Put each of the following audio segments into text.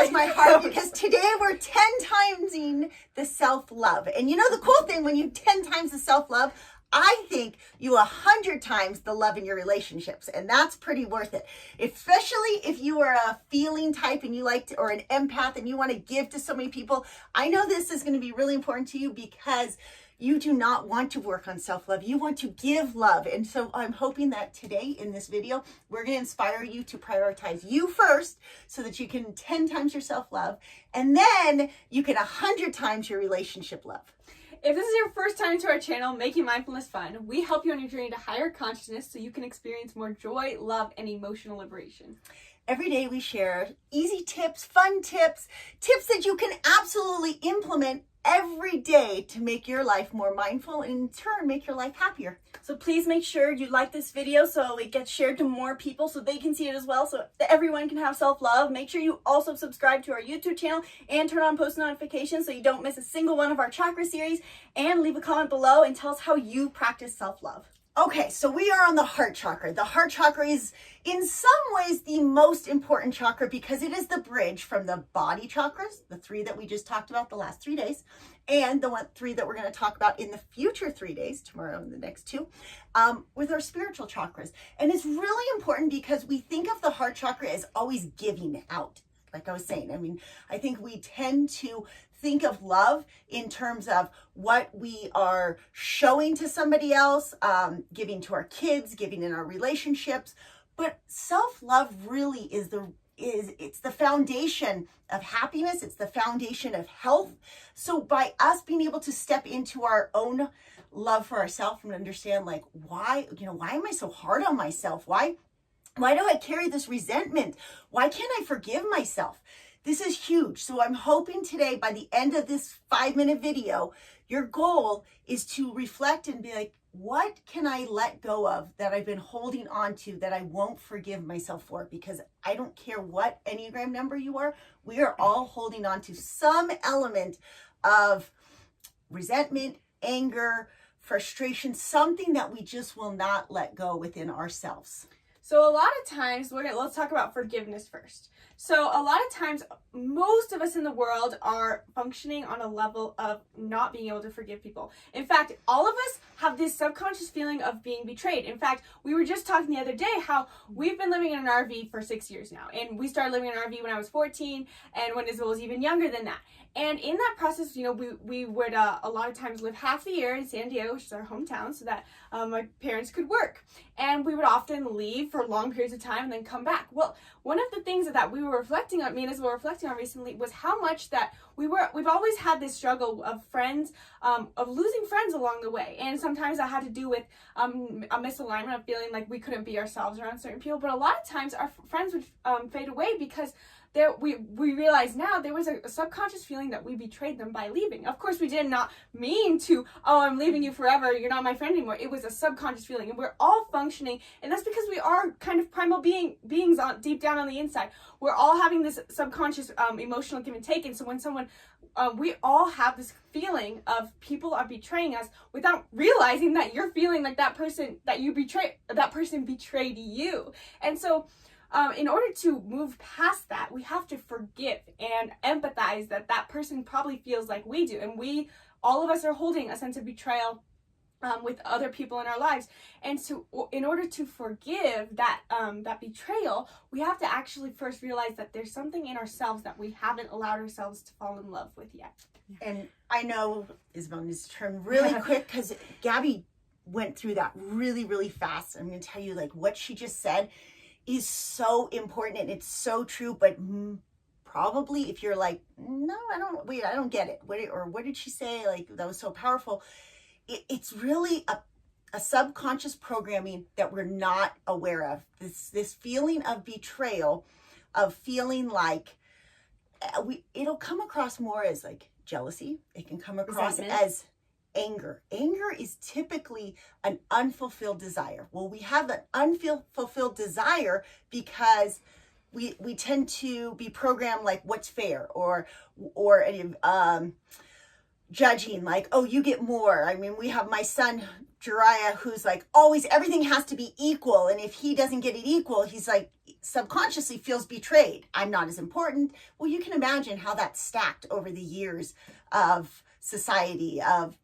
warms my heart because today we're 10 timesing the self-love. And you know the cool thing, when you 10 times the self-love, I think you 100 times the love in your relationships, and that's pretty worth it. Especially if you are a feeling type and you like to, or an empath, and you want to give to so many people. I know this is going to be really important to you because you do not want to work on self-love. You want to give love. And so I'm hoping that today in this video, we're going to inspire you to prioritize you first so that you can 10 times your self-love, and then you can 100 times your relationship love. If this is your first time to our channel, Making Mindfulness Fun, we help you on your journey to higher consciousness so you can experience more joy, love, and emotional liberation. Every day we share easy tips, fun tips, tips that you can absolutely implement every day to make your life more mindful and in turn make your life happier. So please make sure you like this video so it gets shared to more people so they can see it as well, so that everyone can have self-love. Make sure you also subscribe to our YouTube channel and turn on post notifications so you don't miss a single one of our chakra series, and leave a comment below and tell us how you practice self-love. Okay, so we are on the heart chakra. The heart chakra is in some ways the most important chakra because it is the bridge from the body chakras, the 3 that we just talked about the last 3 days, and the 3 that we're going to talk about in the future 3 days, tomorrow and the next 2, with our spiritual chakras. And it's really important because we think of the heart chakra as always giving out. Like I was saying, I mean, I think we tend to think of love in terms of what we are showing to somebody else, giving to our kids, giving in our relationships. But self-love really it's the foundation of happiness. It's the foundation of health. So by us being able to step into our own love for ourselves and understand, like, why am I so hard on myself? Why do I carry this resentment? Why can't I forgive myself? This is huge. So I'm hoping today, by the end of this 5-minute video, your goal is to reflect and be like, what can I let go of that I've been holding on to that I won't forgive myself for? Because I don't care what Enneagram number you are, we are all holding on to some element of resentment, anger, frustration, something that we just will not let go within ourselves. So a lot of times, let's talk about forgiveness first. So a lot of times, most of us in the world are functioning on a level of not being able to forgive people. In fact, all of us have this subconscious feeling of being betrayed. In fact, we were just talking the other day how we've been living in an RV for 6 years now. And we started living in an RV when I was 14 and when Isabel was even younger than that. And in that process, we would a lot of times live half the year in San Diego, which is our hometown, so that my parents could work. And we would often leave for long periods of time and then come back. Well, one of the things that we were reflecting on, me and Isabel were reflecting on recently, was how much that we've always had this struggle of friends, of losing friends along the way. And sometimes that had to do with a misalignment of feeling like we couldn't be ourselves around certain people. But a lot of times our friends would fade away because we realize now there was a subconscious feeling that we betrayed them by leaving. Of course, we did not mean to, oh, I'm leaving you forever, you're not my friend anymore. It was a subconscious feeling, and we're all functioning, and that's because we are kind of primal beings deep down on the inside. We're all having this subconscious emotional give and take, and so when someone, we all have this feeling of people are betraying us without realizing that you're feeling like that person betrayed you. And so in order to move past that, we have to forgive and empathize that person probably feels like we do. And all of us are holding a sense of betrayal with other people in our lives. And so in order to forgive that betrayal, we have to actually first realize that there's something in ourselves that we haven't allowed ourselves to fall in love with yet. And I know Isabel needs to turn really quick because Gabby went through that really, really fast. I'm going to tell you, like, what she just said is so important and it's so true, but probably if you're like, no, I don't get it. What did she say? Like, that was so powerful. It's really a subconscious programming that we're not aware of. This feeling of betrayal, of feeling like it'll come across more as like jealousy. It can come across as anger. Anger is typically an unfulfilled desire. Well, we have an unfulfilled desire because we tend to be programmed like what's fair or judging, like, oh, you get more. I mean, we have my son Jariah, who's like always everything has to be equal, and if he doesn't get it equal, he's like subconsciously feels betrayed. I'm not as important. Well, you can imagine how that's stacked over the years of society, of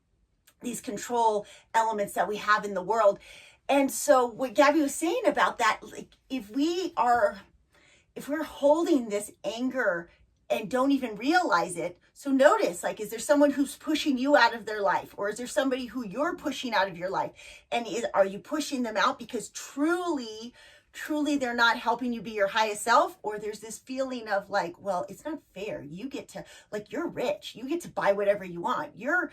these control elements that we have in the world. And so what Gabby was saying about that, like if we're holding this anger and don't even realize it, so notice, like, is there someone who's pushing you out of their life, or is there somebody who you're pushing out of your life? And are you pushing them out because truly they're not helping you be your highest self? Or there's this feeling of like, well, it's not fair. You get to, like, you're rich. You get to buy whatever you want. You're,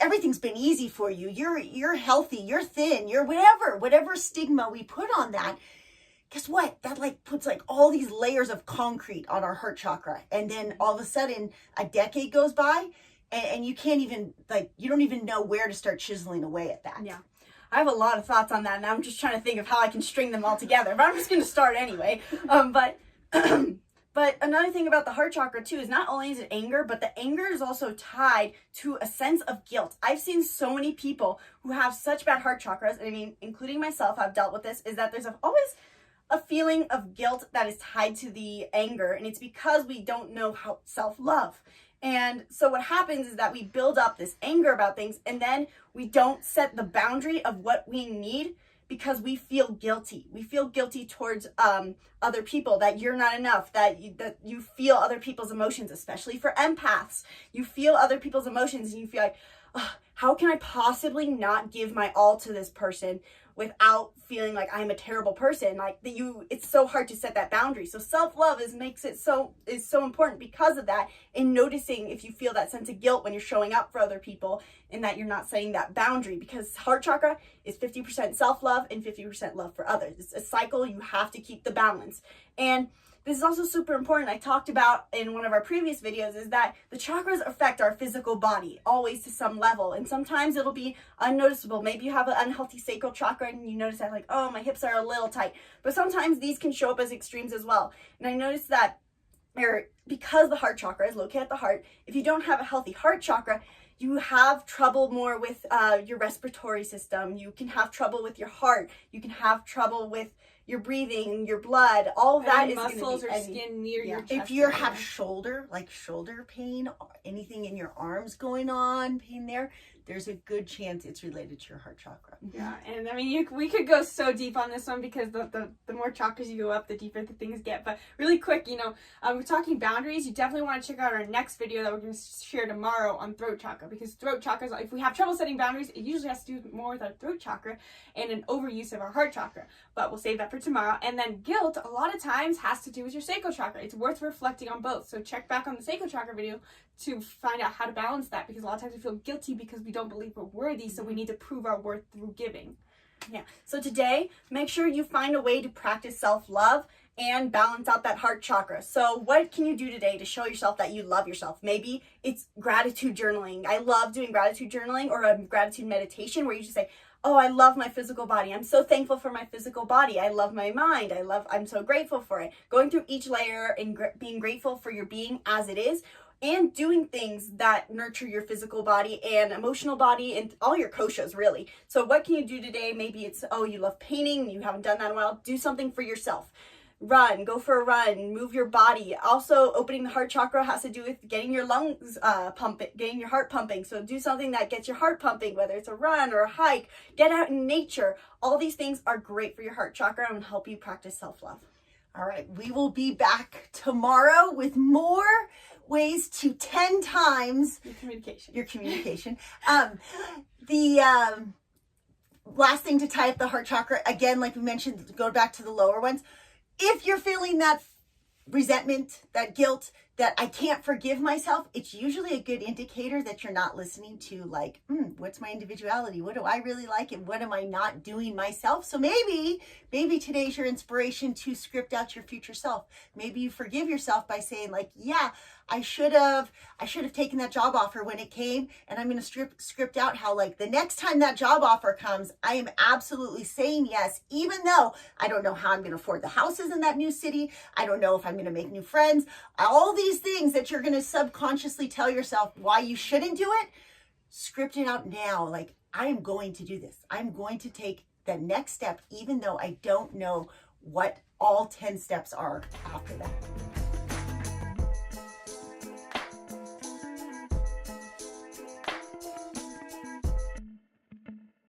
everything's been easy for you. You're healthy. You're thin. You're whatever stigma we put on that. Guess what? That like puts like all these layers of concrete on our heart chakra. And then all of a sudden a decade goes by and you can't even, like, you don't even know where to start chiseling away at that. Yeah. I have a lot of thoughts on that, and I'm just trying to think of how I can string them all together. But I'm just going to start anyway. But another thing about the heart chakra too is not only is it anger, but the anger is also tied to a sense of guilt. I've seen so many people who have such bad heart chakras, and I mean, including myself, I've dealt with this, is that there's always a feeling of guilt that is tied to the anger, and it's because we don't know how self-love. And so what happens is that we build up this anger about things, and then we don't set the boundary of what we need because we feel guilty. We feel guilty towards other people, that you're not enough, that you feel other people's emotions, especially for empaths. You feel other people's emotions and you feel like, oh, how can I possibly not give my all to this person without feeling like I'm a terrible person? Like it's so hard to set that boundary. So self-love is so important because of that, and noticing if you feel that sense of guilt when you're showing up for other people and that you're not setting that boundary, because heart chakra is 50% self-love and 50% love for others. It's a cycle. You have to keep the balance. And this is also super important. I talked about in one of our previous videos is that the chakras affect our physical body always to some level. And sometimes it'll be unnoticeable. Maybe you have an unhealthy sacral chakra and you notice that like, oh, my hips are a little tight. But sometimes these can show up as extremes as well. And I noticed that because the heart chakra is located at the heart, if you don't have a healthy heart chakra, you have trouble more with your respiratory system. You can have trouble with your heart. You can have trouble with your breathing, your blood, all of that is muscles or skin near your chest. If you have shoulder pain, anything in your arms going on, pain there's a good chance it's related to your heart chakra. Yeah, and I mean, we could go so deep on this one because the more chakras you go up, the deeper the things get. But really quick, we're talking boundaries. You definitely want to check out our next video that we're going to share tomorrow on throat chakra, because throat chakras, if we have trouble setting boundaries, it usually has to do more with our throat chakra and an overuse of our heart chakra. But we'll save that for tomorrow. And then guilt, a lot of times, has to do with your sacral chakra. It's worth reflecting on both. So check back on the sacral chakra video to find out how to balance that, because a lot of times we feel guilty because we don't believe we're worthy, so we need to prove our worth through giving. Yeah. So today, make sure you find a way to practice self-love and balance out that heart chakra. So what can you do today to show yourself that you love yourself? Maybe it's gratitude journaling. I love doing gratitude journaling or a gratitude meditation where you just say, oh, I love my physical body. I'm so thankful for my physical body. I love my mind. I'm so grateful for it. Going through each layer and being grateful for your being as it is, and doing things that nurture your physical body and emotional body and all your koshas, really. So what can you do today? Maybe it's, oh, you love painting, you haven't done that in a while. Do something for yourself. Run, go for a run, move your body. Also, opening the heart chakra has to do with getting your lungs pumping, getting your heart pumping. So do something that gets your heart pumping, whether it's a run or a hike. Get out in nature. All these things are great for your heart chakra and help you practice self-love. All right, we will be back tomorrow with more ways to 10 times your communication. The last thing to tie up the heart chakra, again, like we mentioned, go back to the lower ones. If you're feeling that resentment, that guilt, that I can't forgive myself, it's usually a good indicator that you're not listening to like, what's my individuality? What do I really like? And what am I not doing myself? So maybe today's your inspiration to script out your future self. Maybe you forgive yourself by saying like, yeah, I should have taken that job offer when it came, and I'm going to script out how like the next time that job offer comes, I am absolutely saying yes, even though I don't know how I'm going to afford the houses in that new city. I don't know if I'm going to make new friends. All these things that you're going to subconsciously tell yourself why you shouldn't do it, script it out now. Like, I am going to do this. I'm going to take the next step, even though I don't know what all 10 steps are after that.